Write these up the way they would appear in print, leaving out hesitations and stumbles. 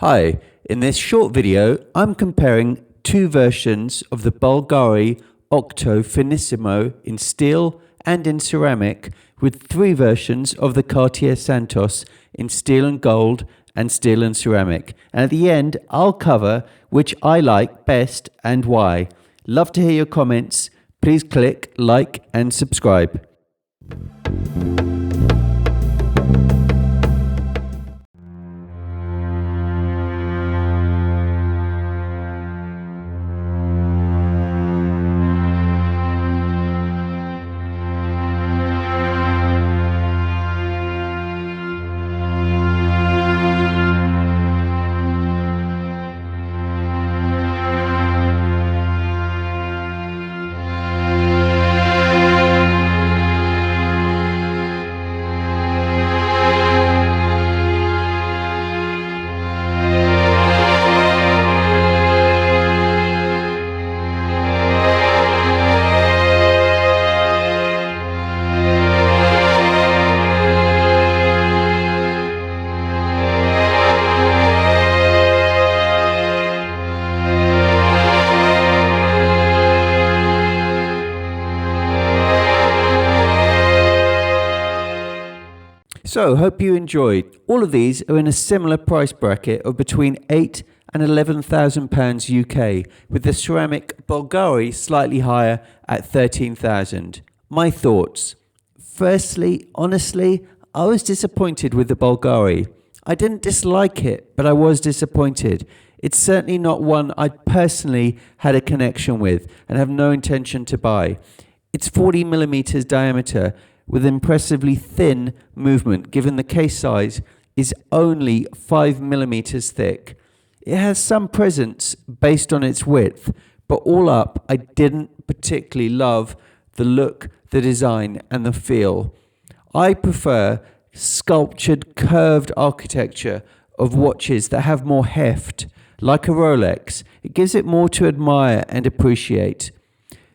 Hi, in this short video, I'm comparing two versions of the Bulgari Octo Finissimo in steel and in ceramic with three versions of the Cartier Santos in steel and gold and steel and ceramic. And at the end, I'll cover which I like best and why. Love to hear your comments. Please click like and subscribe. So, hope you enjoyed. All of these are in a similar price bracket of between £8,000 and £11,000 UK, with the ceramic Bulgari slightly higher at £13,000. My thoughts. Firstly, honestly, I was disappointed with the Bulgari. I didn't dislike it, but I was disappointed. It's certainly not one I personally had a connection with and have no intention to buy. It's 40mm diameter, with impressively thin movement given the case size is only 5mm thick. It has some presence based on its width, but all up I didn't particularly love the look, the design and the feel. I prefer sculptured curved architecture of watches that have more heft, like a Rolex. It gives it more to admire and appreciate.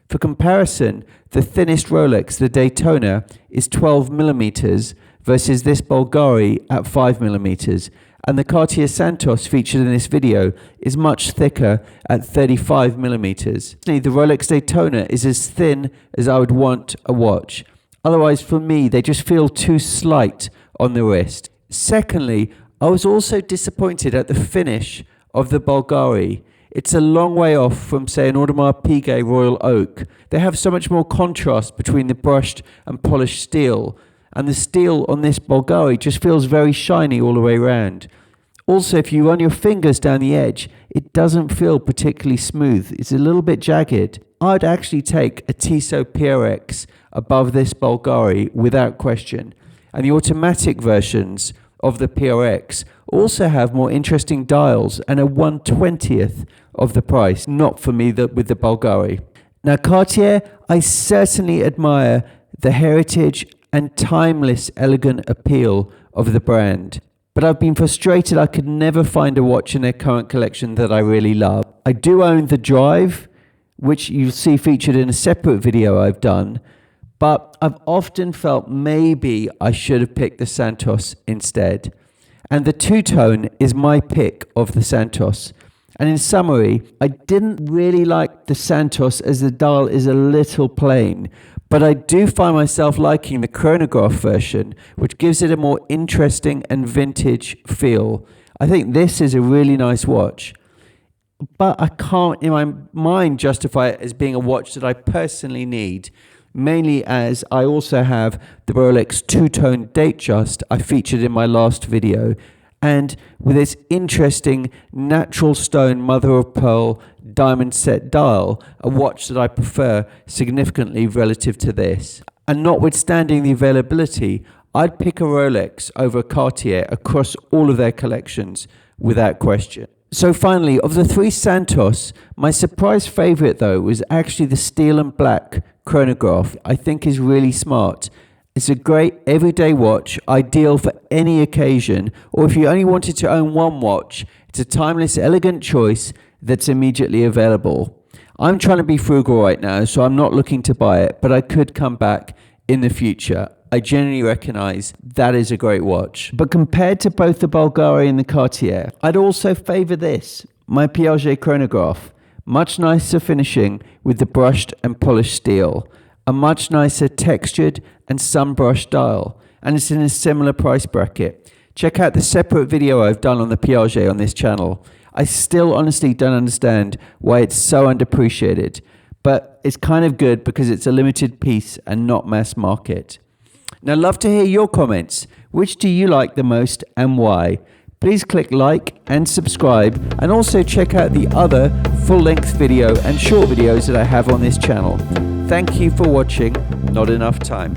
For comparison, the thinnest Rolex, the Daytona, is 12mm versus this Bulgari at 5mm, and the Cartier Santos featured in this video is much thicker at 35mm. The Rolex Daytona is as thin as I would want a watch. Otherwise, for me, they just feel too slight on the wrist. Secondly, I was also disappointed at the finish of the Bulgari. It's a long way off from, say, an Audemars Piguet Royal Oak. They have so much more contrast between the brushed and polished steel, and the steel on this Bulgari just feels very shiny all the way around. Also, if you run your fingers down the edge, it doesn't feel particularly smooth. It's a little bit jagged. I'd actually take a Tissot PRX above this Bulgari without question. And the automatic versions of the PRX also have more interesting dials and a 1/20th of the price. Not for me with the Bulgari. Now Cartier, I certainly admire the heritage and timeless elegant appeal of the brand. But I've been frustrated I could never find a watch in their current collection that I really love. I do own the Drive, which you'll see featured in a separate video I've done. But I've often felt maybe I should have picked the Santos instead. And the two-tone is my pick of the Santos. And in summary, I didn't really like the Santos as the dial is a little plain, but I do find myself liking the chronograph version, which gives it a more interesting and vintage feel. I think this is a really nice watch, but I can't in my mind justify it as being a watch that I personally need. Mainly as I also have the Rolex two-tone Datejust I featured in my last video, and with its interesting natural stone mother-of-pearl diamond set dial, a watch that I prefer significantly relative to this. And notwithstanding the availability, I'd pick a Rolex over a Cartier across all of their collections without question. So finally, of the three Santos, my surprise favourite though was actually the steel and black chronograph. I think is really smart. It's a great everyday watch, ideal for any occasion, or if you only wanted to own one watch, it's a timeless, elegant choice that's immediately available. I'm trying to be frugal right now, so I'm not looking to buy it, but I could come back in the future. I genuinely recognize that is a great watch. But compared to both the Bulgari and the Cartier, I'd also favor this, my Piaget chronograph. Much nicer finishing with the brushed and polished steel, a much nicer textured and sun-brushed dial, and it's in a similar price bracket. Check out the separate video I've done on the Piaget on this channel. I still honestly don't understand why it's so underappreciated, but it's kind of good because it's a limited piece and not mass market. Now, I'd love to hear your comments. Which do you like the most and why? Please click like and subscribe, and also check out the other full-length video and short videos that I have on this channel. Thank you for watching Not Enough Time.